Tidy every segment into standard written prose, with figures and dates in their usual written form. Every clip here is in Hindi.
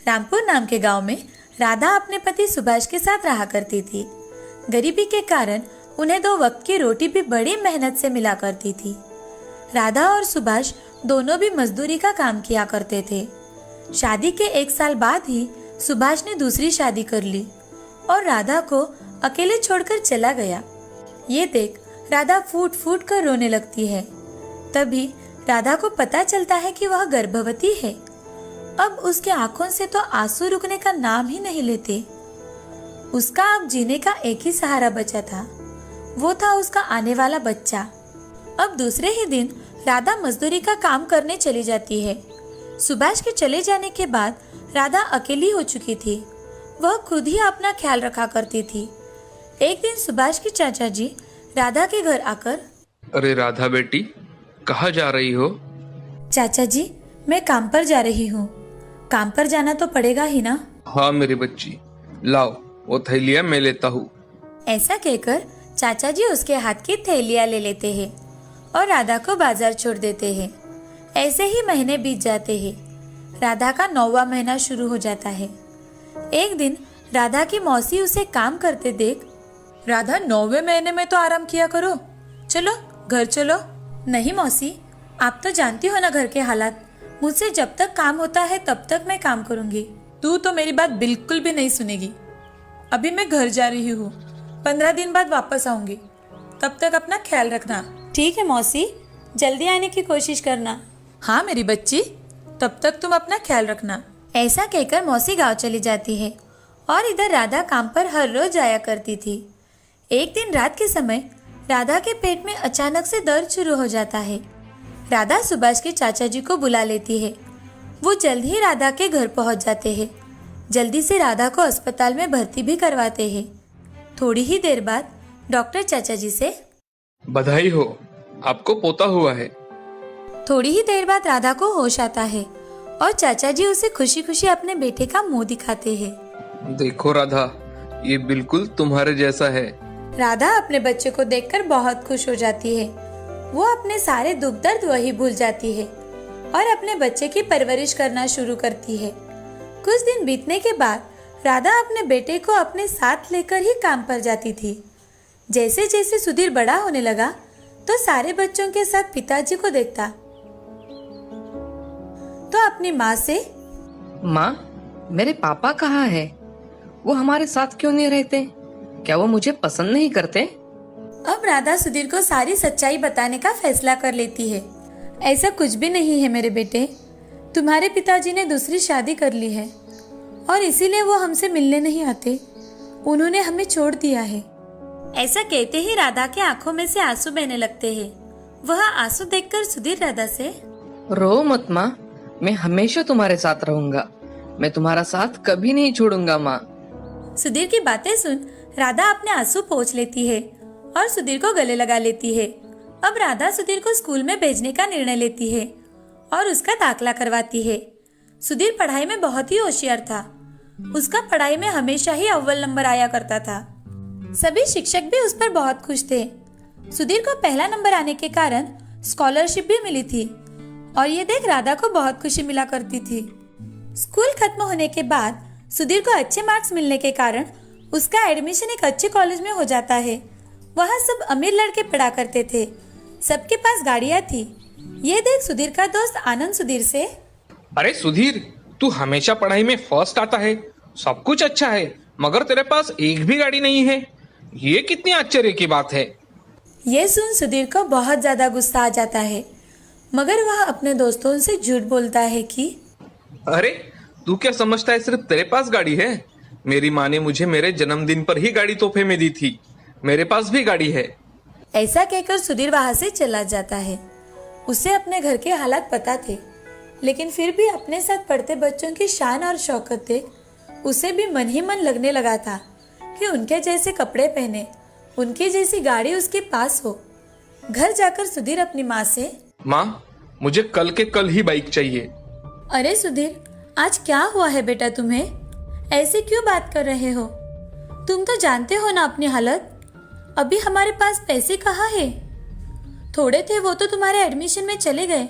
रामपुर नाम के गांव में राधा अपने पति सुभाष के साथ रहा करती थी। गरीबी के कारण उन्हें 2 वक्त की रोटी भी बड़ी मेहनत से मिला करती थी। राधा और सुभाष दोनों भी मजदूरी का काम किया करते थे। शादी के 1 साल बाद ही सुभाष ने दूसरी शादी कर ली और राधा को अकेले छोड़कर चला गया। ये देख राधा फूट फूट कर रोने लगती है। तभी राधा को पता चलता है कि वह गर्भवती है। अब उसके आंखों से तो आंसू रुकने का नाम ही नहीं लेते। उसका अब जीने का एक ही सहारा बचा था, वो था उसका आने वाला बच्चा। अब दूसरे ही दिन राधा मजदूरी का काम करने चली जाती है। सुभाष के चले जाने के बाद राधा अकेली हो चुकी थी। वह खुद ही अपना ख्याल रखा करती थी। एक दिन सुभाष के चाचा जी राधा के घर आकर, अरे राधा बेटी, कहाँ जा रही हो? चाचा जी, मैं काम पर जा रही हूँ। काम पर जाना तो पड़ेगा ही ना। हाँ मेरी बच्ची, लाओ वो थैलियाँ मैं लेता हूँ। ऐसा कहकर चाचा जी उसके हाथ की थैलियाँ ले लेते हैं और राधा को बाजार छोड़ देते हैं। ऐसे ही महीने बीत जाते हैं। राधा का 9वां महीना शुरू हो जाता है। एक दिन राधा की मौसी उसे काम करते देख, राधा 9वें महीने में तो आराम किया करो, चलो घर चलो। नहीं मौसी, आप तो जानती हो ना घर के हालात। मुझसे जब तक काम होता है तब तक मैं काम करूंगी। तू तो मेरी बात बिल्कुल भी नहीं सुनेगी। अभी मैं घर जा रही हूँ, 15 दिन बाद वापस आऊंगी। तब तक अपना ख्याल रखना। ठीक है मौसी, जल्दी आने की कोशिश करना। हाँ मेरी बच्ची, तब तक तुम अपना ख्याल रखना। ऐसा कहकर मौसी गांव चली जाती है और इधर राधा काम पर हर रोज जाया करती थी। एक दिन रात के समय राधा के पेट में अचानक से दर्द शुरू हो जाता है। राधा सुभाष के चाचा जी को बुला लेती है। वो जल्द ही राधा के घर पहुंच जाते हैं। जल्दी से राधा को अस्पताल में भर्ती भी करवाते हैं। थोड़ी ही देर बाद डॉक्टर चाचा जी से, बधाई हो, आपको पोता हुआ है। थोड़ी ही देर बाद राधा को होश आता है और चाचा जी उसे खुशी खुशी अपने बेटे का मुंह दिखाते हैं। देखो राधा, ये बिल्कुल तुम्हारे जैसा है। राधा अपने बच्चे को देखकर बहुत खुश हो जाती है। वो अपने सारे दुख दर्द वही भूल जाती है और अपने बच्चे की परवरिश करना शुरू करती है। कुछ दिन बीतने के बाद राधा अपने बेटे को अपने साथ लेकर ही काम पर जाती थी। जैसे जैसे सुधीर बड़ा होने लगा तो सारे बच्चों के साथ पिताजी को देखता तो अपनी माँ से, माँ, मेरे पापा कहाँ है? वो हमारे साथ क्यों नहीं रहते? क्या वो मुझे पसंद नहीं करते? अब राधा सुधीर को सारी सच्चाई बताने का फैसला कर लेती है। ऐसा कुछ भी नहीं है मेरे बेटे, तुम्हारे पिताजी ने दूसरी शादी कर ली है और इसीलिए वो हमसे मिलने नहीं आते। उन्होंने हमें छोड़ दिया है। ऐसा कहते ही राधा के आंखों में से आंसू बहने लगते हैं। वह आंसू देखकर सुधीर राधा से, रो मत माँ, मैं हमेशा तुम्हारे साथ रहूंगा। मैं तुम्हारा साथ कभी नहीं छोड़ूंगा माँ। सुधीर की बातें सुन राधा अपने आंसू पोंछ लेती है और सुधीर को गले लगा लेती है। अब राधा सुधीर को स्कूल में भेजने का निर्णय लेती है और उसका दाखिला करवाती है। सुधीर पढ़ाई में बहुत ही होशियार था। उसका पढ़ाई में हमेशा ही अव्वल नंबर आया करता था। सभी शिक्षक भी उस पर बहुत खुश थे। सुधीर को पहला नंबर आने के कारण स्कॉलरशिप भी मिली थी और ये देख राधा को बहुत खुशी मिला करती थी। स्कूल खत्म होने के बाद सुधीर को अच्छे मार्क्स मिलने के कारण उसका एडमिशन एक अच्छे कॉलेज में हो जाता है। वहाँ सब अमीर लड़के पढ़ा करते थे। सबके पास गाड़ियाँ थी। ये देख सुधीर का दोस्त आनंद सुधीर से, अरे सुधीर, तू हमेशा पढ़ाई में फर्स्ट आता है, सब कुछ अच्छा है, मगर तेरे पास एक भी गाड़ी नहीं है। ये कितनी आश्चर्य की बात है। ये सुन सुधीर को बहुत ज्यादा गुस्सा आ जाता है, मगर वह अपने दोस्तों से झूठ बोलता है कि, अरे तू क्या समझता है सिर्फ तेरे पास गाड़ी है? मेरी माँ ने मुझे मेरे जन्मदिन पर ही गाड़ी तोहफे में दी थी। मेरे पास भी गाड़ी है। ऐसा कहकर सुधीर वहां से चला जाता है। उसे अपने घर के हालात पता थे, लेकिन फिर भी अपने साथ पढ़ते बच्चों की शान और शौकत देख उसे भी मन ही मन लगने लगा था कि उनके जैसे कपड़े पहने, उनकी जैसी गाड़ी उसके पास हो। घर जाकर सुधीर अपनी माँ से, माँ, मुझे कल के कल ही बाइक चाहिए। अरे सुधीर, आज क्या हुआ है बेटा तुम्हें? ऐसे क्यों बात कर रहे हो? तुम तो जानते हो ना अपनी हालत। अभी हमारे पास पैसे कहाँ है? थोड़े थे वो तो तुम्हारे एडमिशन में चले गए।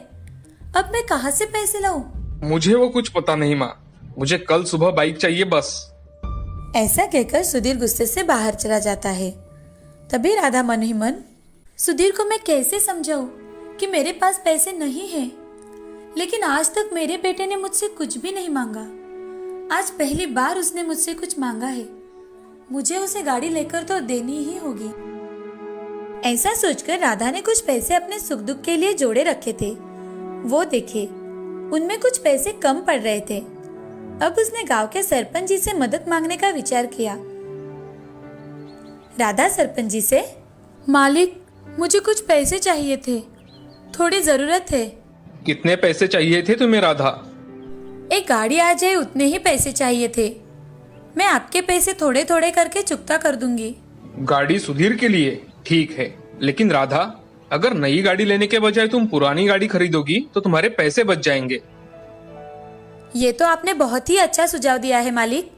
अब मैं कहाँ से पैसे लाऊं? मुझे वो कुछ पता नहीं माँ, मुझे कल सुबह बाइक चाहिए बस। ऐसा कहकर सुधीर गुस्से से बाहर चला जाता है। तभी राधा मन ही मन, सुधीर को मैं कैसे समझाऊं कि मेरे पास पैसे नहीं हैं, लेकिन आज तक मेरे बेटे ने मुझसे कुछ भी नहीं मांगा। आज पहली बार उसने मुझसे कुछ मांगा है। मुझे उसे गाड़ी लेकर तो देनी ही होगी। ऐसा सोचकर राधा ने कुछ पैसे अपने सुख दुख के लिए जोड़े रखे थे। वो देखे उनमें कुछ पैसे कम पड़ रहे थे। अब उसने गांव के सरपंच जी से मदद मांगने का विचार किया। राधा सरपंच जी से, मालिक मुझे कुछ पैसे चाहिए थे, थोड़ी जरूरत है। कितने पैसे चाहिए थे तुम्हें राधा? एक गाड़ी आ जाए उतने ही पैसे चाहिए थे। मैं आपके पैसे थोड़े थोड़े करके चुकता कर दूंगी। गाड़ी सुधीर के लिए ठीक है, लेकिन राधा अगर नई गाड़ी लेने के बजाय तुम पुरानी गाड़ी खरीदोगी तो तुम्हारे पैसे बच जाएंगे। ये तो आपने बहुत ही अच्छा सुझाव दिया है मालिक।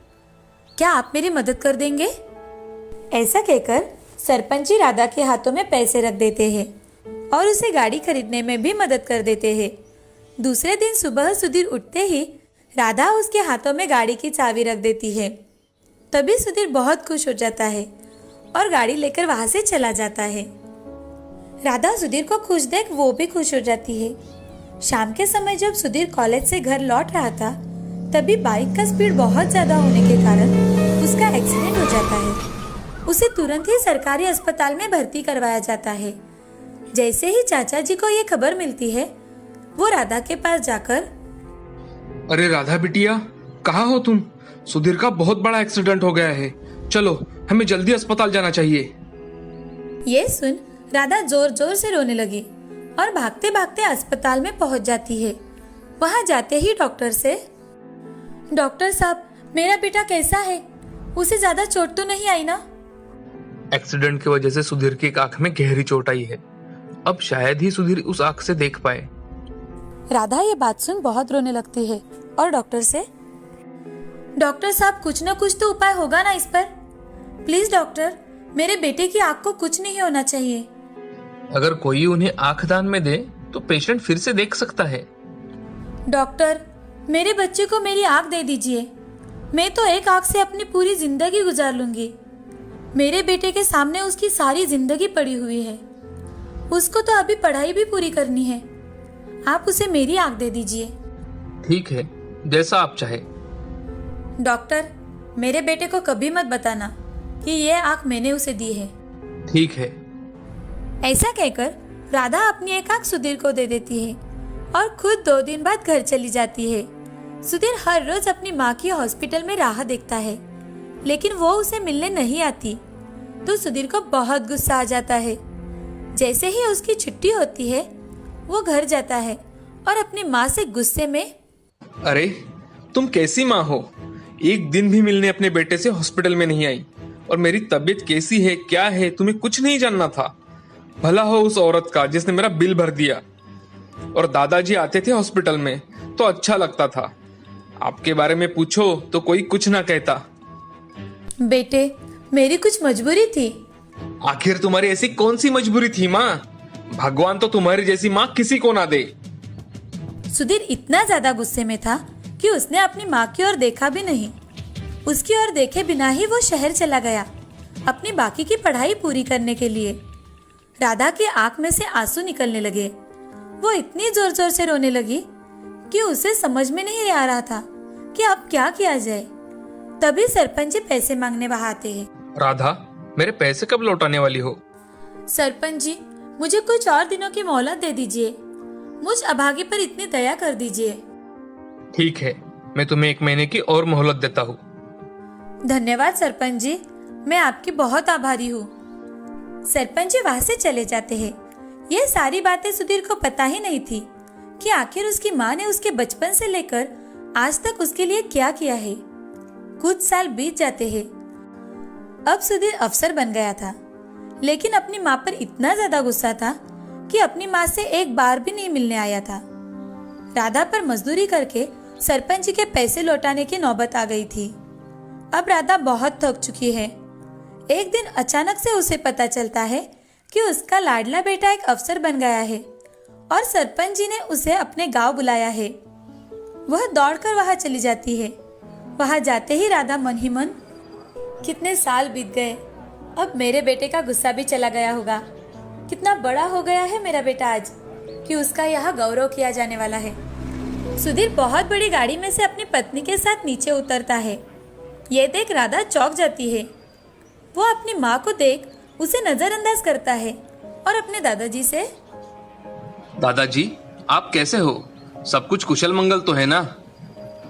क्या आप मेरी मदद कर देंगे? ऐसा कहकर सरपंच जी राधा के हाथों में पैसे रख देते हैं और उसे गाड़ी खरीदने में भी मदद कर देते हैं। दूसरे दिन सुबह सुधीर उठते ही राधा उसके हाथों में गाड़ी की चाबी रख देती है। तभी सुधीर बहुत खुश हो जाता है और गाड़ी लेकर वहां से चला जाता है। राधा सुधीर को खुश देख वो भी खुश हो जाती है। शाम के समय जब सुधीर कॉलेज से घर लौट रहा था, तभी बाइक का स्पीड बहुत ज्यादा होने के कारण उसका एक्सीडेंट हो जाता है। उसे तुरंत ही सरकारी अस्पताल में भर्ती करवाया जाता है। जैसे ही चाचा जी को ये खबर मिलती है, वो राधा के पास जाकर, अरे राधा बिटिया, कहाँ हो तुम? सुधीर का बहुत बड़ा एक्सीडेंट हो गया है, चलो हमें जल्दी अस्पताल जाना चाहिए। ये सुन राधा जोर जोर से रोने लगी और भागते भागते अस्पताल में पहुंच जाती है। वहां जाते ही डॉक्टर से, डॉक्टर साहब मेरा बेटा कैसा है? उसे ज्यादा चोट तो नहीं आई ना? एक्सीडेंट की वजह से सुधीर की एक आंख में गहरी चोट आई है। अब शायद ही सुधीर उस आंख से देख पाए। राधा ये बात सुन बहुत रोने लगती है और डॉक्टर से, डॉक्टर साहब कुछ ना कुछ तो उपाय होगा ना इस पर? प्लीज डॉक्टर, मेरे बेटे की आंख को कुछ नहीं होना चाहिए। अगर कोई उन्हें आंख दान में दे तो पेशेंट फिर से देख सकता है। डॉक्टर, मेरे बच्चे को मेरी आंख दे दीजिए। मैं तो एक आंख से अपनी पूरी जिंदगी गुजार लूंगी। मेरे बेटे के सामने उसकी सारी जिंदगी पड़ी हुई है। उसको तो अभी पढ़ाई भी पूरी करनी है। आप उसे मेरी आंख दे दीजिए। ठीक है, जैसा आप चाहे। डॉक्टर, मेरे बेटे को कभी मत बताना कि ये आंख मैंने उसे दी है। ठीक है। ऐसा कहकर राधा अपनी एक आंख सुधीर को दे देती है और खुद 2 दिन बाद घर चली जाती है। सुधीर हर रोज अपनी माँ की हॉस्पिटल में राह देखता है, लेकिन वो उसे मिलने नहीं आती। तो सुधीर को बहुत गुस्सा आ जाता है। जैसे ही उसकी छुट्टी होती है, वो घर जाता है और अपनी माँ से गुस्से में, अरे तुम कैसी माँ हो? एक दिन भी मिलने अपने बेटे से हॉस्पिटल में नहीं आई, और मेरी तबीयत कैसी है क्या है तुम्हें कुछ नहीं जानना था। भला हो उस औरत का जिसने मेरा बिल भर दिया। और दादाजी आते थे हॉस्पिटल में तो अच्छा लगता था। आपके बारे में पूछो तो कोई कुछ ना कहता। बेटे, मेरी कुछ मजबूरी थी। आखिर तुम्हारी ऐसी कौन सी मजबूरी थी माँ? भगवान तो तुम्हारी जैसी माँ किसी को ना दे। सुधीर इतना ज्यादा गुस्से में था कि उसने अपनी माँ की ओर देखा भी नहीं। उसकी ओर देखे बिना ही वो शहर चला गया अपनी बाकी की पढ़ाई पूरी करने के लिए। राधा की आंख में से आंसू निकलने लगे। वो इतनी जोर जोर से रोने लगी कि उसे समझ में नहीं आ रहा था कि अब क्या किया जाए। तभी सरपंच जी पैसे मांगने वहां आते हैं। राधा, मेरे पैसे कब लौटाने वाली हो? सरपंच जी, मुझे कुछ और दिनों की मोहलत दे दीजिए। मुझ अभागे पर इतनी दया कर दीजिए। ठीक है, मैं तुम्हें 1 महीने की और मोहलत देता हूँ। धन्यवाद सरपंच जी, मैं आपकी बहुत आभारी हूँ। सरपंच जी वहां से चले जाते हैं। ये सारी बातें सुधीर को पता ही नहीं थी कि आखिर उसकी माँ ने उसके बचपन से लेकर आज तक उसके लिए क्या किया है। कुछ साल बीत जाते हैं। अब सुधीर अफसर बन गया था, लेकिन अपनी माँ पर इतना ज्यादा गुस्सा था कि अपनी माँ से एक बार भी नहीं मिलने आया था। राधा पर मजदूरी करके सरपंच जी के पैसे लौटाने की नौबत आ गई थी। अब राधा बहुत थक चुकी है। एक दिन अचानक से उसे पता चलता है कि उसका लाडला बेटा एक अफसर बन गया है और सरपंच जी ने उसे अपने गांव बुलाया है। वह दौड़कर वहां चली जाती है वहां जाते ही राधा मन ही मन, कितने साल बीत गए, अब मेरे बेटे का गुस्सा भी चला गया होगा। कितना बड़ा हो गया है मेरा बेटा आज कि उसका यहाँ गौरव किया जाने वाला है। सुधीर बहुत बड़ी गाड़ी में से अपनी पत्नी के साथ नीचे उतरता है। ये देख राधा चौंक जाती है। वो अपनी माँ को देख उसे नजरअंदाज करता है और अपने दादाजी से, दादाजी आप कैसे हो? सब कुछ कुशल मंगल तो है ना?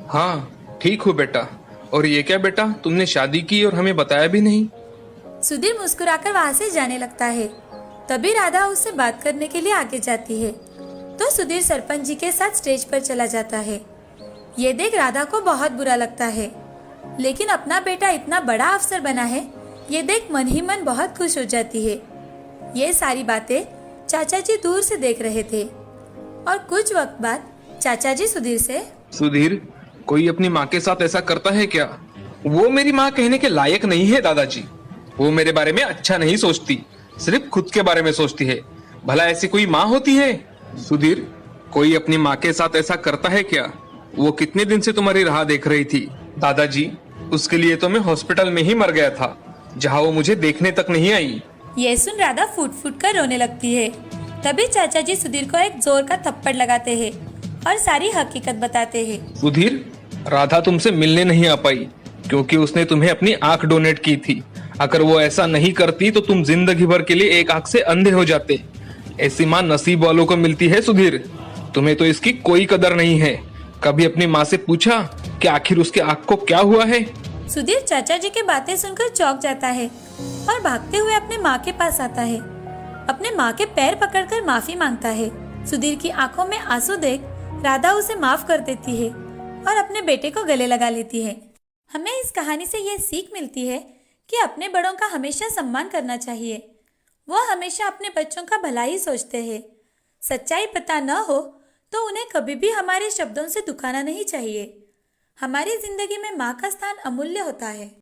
हाँ ठीक हूँ बेटा। और ये क्या बेटा, तुमने शादी की और हमें बताया भी नहीं? सुधीर मुस्कुराकर वहां से जाने लगता है। तभी राधा उससे बात करने के लिए आगे जाती है तो सुधीर सरपंच जी के साथ स्टेज पर चला जाता है। ये देख राधा को बहुत बुरा लगता है, लेकिन अपना बेटा इतना बड़ा अफसर बना है, ये देख मन ही मन बहुत खुश हो जाती है। ये सारी बातें चाचा जी दूर से देख रहे थे और कुछ वक्त बाद चाचा जी सुधीर से, सुधीर कोई अपनी माँ के साथ ऐसा करता है क्या? वो मेरी माँ कहने के लायक नहीं है दादाजी। वो मेरे बारे में अच्छा नहीं सोचती, सिर्फ खुद के बारे में सोचती है। भला ऐसी कोई माँ होती है? सुधीर कोई अपनी माँ के साथ ऐसा करता है क्या? वो कितने दिन से तुम्हारी राह देख रही थी दादाजी। उसके लिए तो मैं हॉस्पिटल में ही मर गया था, जहाँ वो मुझे देखने तक नहीं आई। ये सुन राधा फूट फूट कर रोने लगती है। तभी चाचा जी सुधीर को एक जोर का थप्पड़ लगाते हैं और सारी हकीकत बताते हैं। सुधीर राधा तुमसे मिलने नहीं आ पाई क्योंकि उसने तुम्हें अपनी आंख डोनेट की थी। अगर वो ऐसा नहीं करती तो तुम जिंदगी भर के लिए एक आंख से अंधे हो जाते। ऐसी माँ नसीब वालों को मिलती है सुधीर, तुम्हें तो इसकी कोई कदर नहीं है। कभी अपनी माँ से पूछा कि आखिर उसके आंख को क्या हुआ है? सुधीर चाचा जी की बातें सुनकर चौंक जाता है और भागते हुए अपने माँ के पास आता है। अपने माँ के पैर पकड़कर माफी मांगता है। सुधीर की आंखों में आंसू देख राधा उसे माफ कर देती है और अपने बेटे को गले लगा लेती है। हमें इस कहानी से ये सीख मिलती है कि अपने बड़ों का हमेशा सम्मान करना चाहिए। वो हमेशा अपने बच्चों का भला ही सोचते हैं। सच्चाई पता न हो तो उन्हें कभी भी हमारे शब्दों से दुखाना नहीं चाहिए। हमारी जिंदगी में माँ का स्थान अमूल्य होता है।